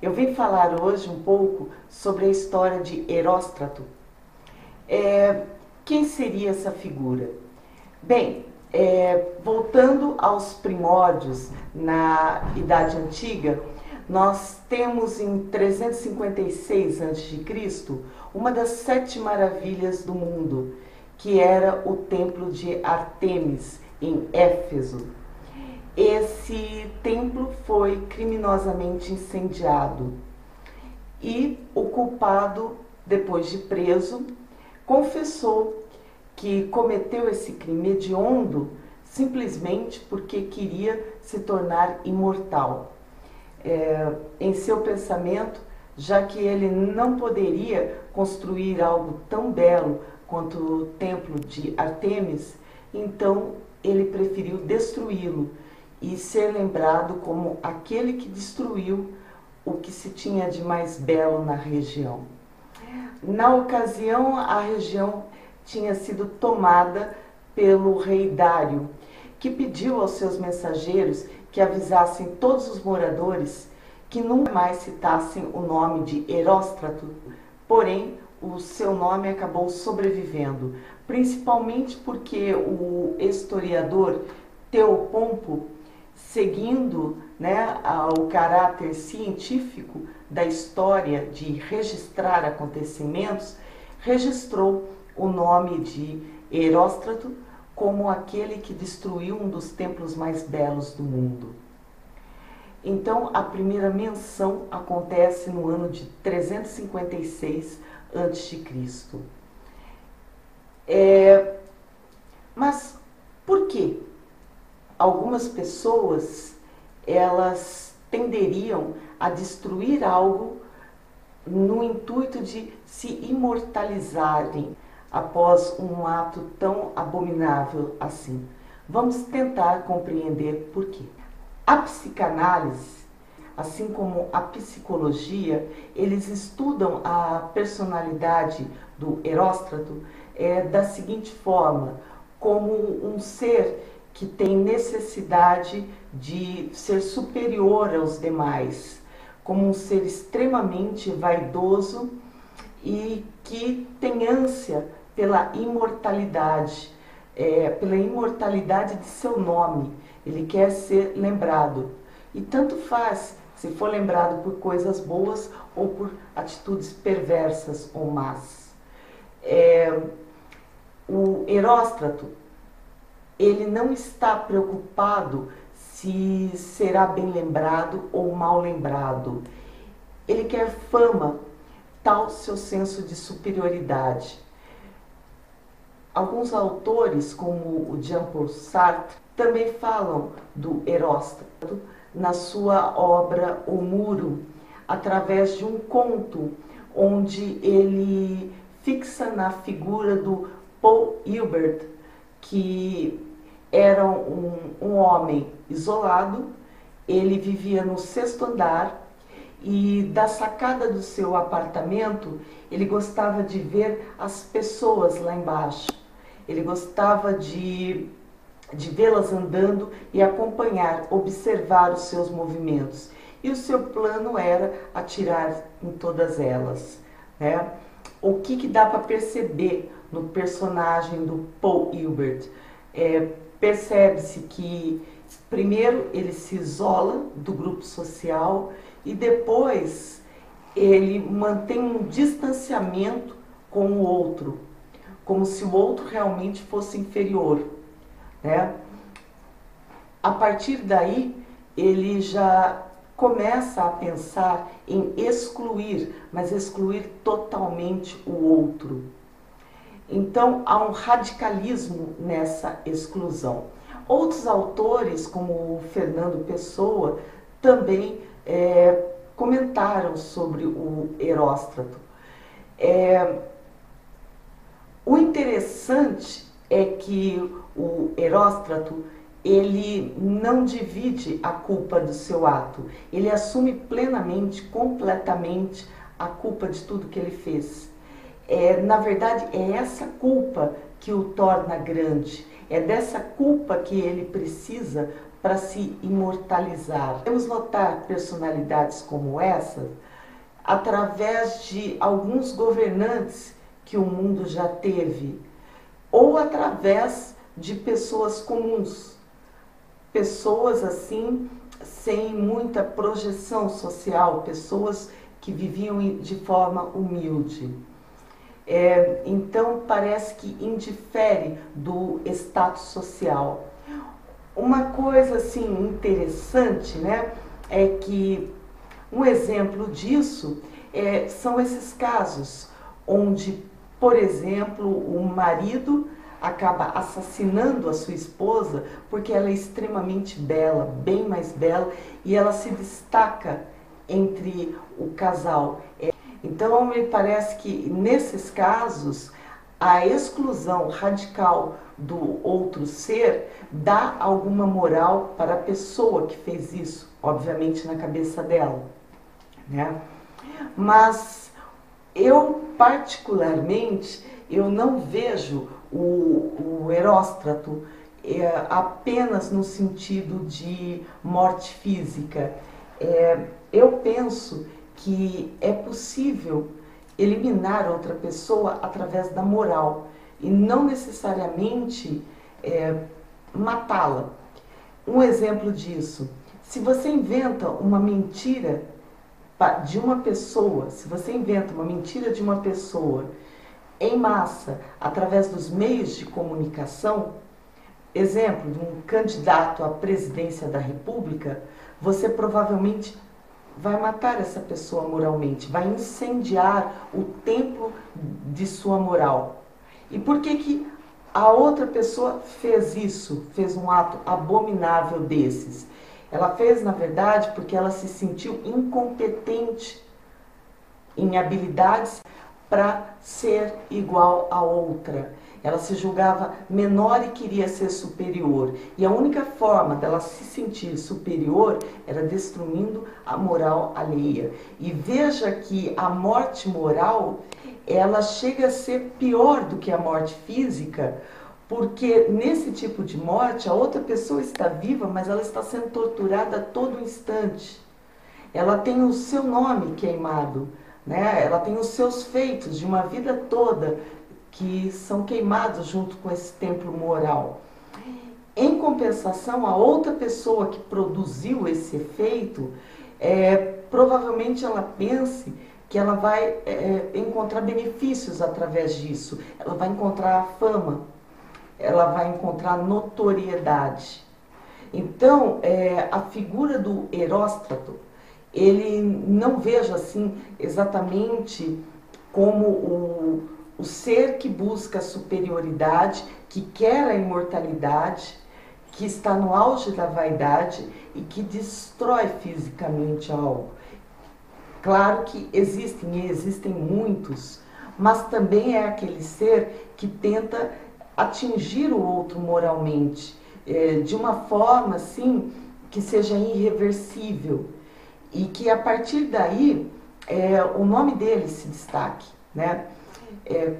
Eu vim falar hoje um pouco sobre a história de Eróstrato. Quem seria essa figura? Bem, voltando aos primórdios na Idade Antiga, nós temos em 356 a.C. uma das 7 maravilhas do mundo, que era o Templo de Ártemis, em Éfeso. Esse templo foi criminosamente incendiado e o culpado, depois de preso, confessou que cometeu esse crime hediondo simplesmente porque queria se tornar imortal. Em seu pensamento, já que ele não poderia construir algo tão belo quanto o templo de Ártemis, então ele preferiu destruí-lo e ser lembrado como aquele que destruiu o que se tinha de mais belo na região. Na ocasião, a região tinha sido tomada pelo rei Dário, que pediu aos seus mensageiros que avisassem todos os moradores que nunca mais citassem o nome de Eróstrato, porém o seu nome acabou sobrevivendo, principalmente porque o historiador Teopompo, seguindo o caráter científico da história de registrar acontecimentos, registrou o nome de Eróstrato como aquele que destruiu um dos templos mais belos do mundo. Então, a primeira menção acontece no ano de 356 a.C. Mas por quê? Algumas pessoas, elas tenderiam a destruir algo no intuito de se imortalizarem após um ato tão abominável assim. Vamos tentar compreender por quê. A psicanálise, assim como a psicologia, eles estudam a personalidade do Eróstrato da seguinte forma: como um ser que tem necessidade de ser superior aos demais, como um ser extremamente vaidoso e que tem ânsia pela imortalidade de seu nome. Ele quer ser lembrado. E tanto faz se for lembrado por coisas boas ou por atitudes perversas ou más. O Eróstrato, ele não está preocupado se será bem lembrado ou mal lembrado. Ele quer fama, tal seu senso de superioridade. Alguns autores, como o Jean-Paul Sartre, também falam do Eróstrato na sua obra O Muro, através de um conto onde ele fixa na figura do Paul Hilbert, que era um homem isolado. Ele vivia no 6º andar e da sacada do seu apartamento ele gostava de ver as pessoas lá embaixo. Ele gostava de vê-las andando e acompanhar, observar os seus movimentos. E o seu plano era atirar em todas elas. O que dá para perceber no personagem do Paul Hilbert? Percebe-se que primeiro ele se isola do grupo social e depois ele mantém um distanciamento com o outro, como se o outro realmente fosse inferior. A partir daí, ele já começa a pensar em excluir, mas excluir totalmente o outro. Então, há um radicalismo nessa exclusão. Outros autores, como o Fernando Pessoa, também comentaram sobre o Eróstrato. O interessante é que o Eróstrato, ele não divide a culpa do seu ato. Ele assume plenamente, completamente a culpa de tudo que ele fez. Na verdade, é essa culpa que o torna grande. É dessa culpa que ele precisa para se imortalizar. Podemos notar personalidades como essa através de alguns governantes que o mundo já teve, ou através de pessoas comuns, pessoas assim sem muita projeção social, pessoas que viviam de forma humilde. Então parece que indifere do status social. Uma coisa assim interessante, né, é que um exemplo disso são esses casos onde, por exemplo, o marido acaba assassinando a sua esposa porque ela é extremamente bela, bem mais bela, e ela se destaca entre o casal. Então, me parece que nesses casos a exclusão radical do outro ser dá alguma moral para a pessoa que fez isso, obviamente na cabeça dela, né? Mas eu particularmente eu não vejo o Heróstrato apenas no sentido de morte física. Eu penso que é possível eliminar outra pessoa através da moral e não necessariamente matá-la. Um exemplo disso: se você inventa uma mentira de uma pessoa, se você inventa uma mentira de uma pessoa em massa, através dos meios de comunicação, exemplo de um candidato à presidência da República, você provavelmente vai matar essa pessoa moralmente, vai incendiar o templo de sua moral. E por que a outra pessoa fez isso, fez um ato abominável desses? Ela fez, na verdade, porque ela se sentiu incompetente em habilidades para ser igual a outra. Ela se julgava menor e queria ser superior. E a única forma dela se sentir superior era destruindo a moral alheia. E veja que a morte moral, ela chega a ser pior do que a morte física, porque nesse tipo de morte a outra pessoa está viva, mas ela está sendo torturada a todo instante. Ela tem o seu nome queimado, né? Ela tem os seus feitos de uma vida toda que são queimados junto com esse templo moral. Em compensação, a outra pessoa que produziu esse efeito, provavelmente ela pense que ela vai encontrar benefícios através disso. Ela vai encontrar fama, ela vai encontrar notoriedade. Então, a figura do Heróstrato, ele não vejo assim exatamente como o ser que busca a superioridade, que quer a imortalidade, que está no auge da vaidade e que destrói fisicamente algo. Claro que existem muitos, mas também é aquele ser que tenta atingir o outro moralmente, de uma forma assim que seja irreversível e que a partir daí o nome dele se destaque, né?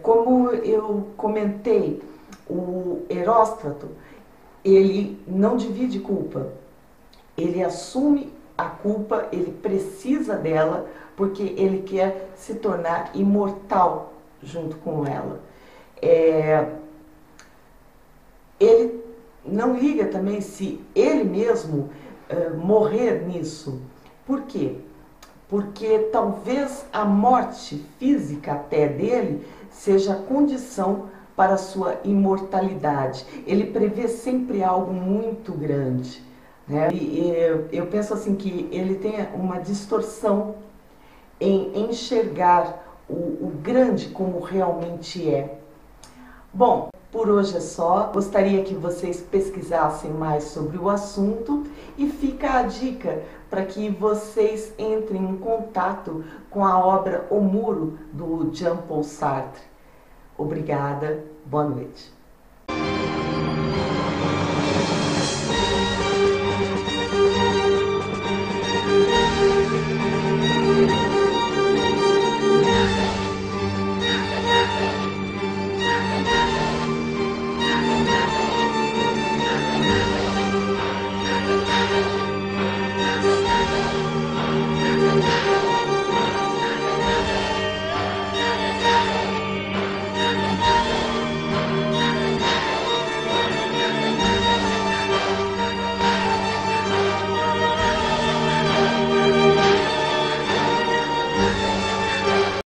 Como eu comentei, o Heróstrato, ele não divide culpa, ele assume a culpa, ele precisa dela porque ele quer se tornar imortal junto com ela. Ele não liga também se ele mesmo morrer nisso. Por quê? Porque talvez a morte física até dele seja a condição para a sua imortalidade. Ele prevê sempre algo muito grande, né? E eu penso assim que ele tem uma distorção em enxergar o grande como realmente é. Bom, por hoje é só. Gostaria que vocês pesquisassem mais sobre o assunto e fica a dica para que vocês entrem em contato com a obra O Muro, do Jean-Paul Sartre. Obrigada, boa noite.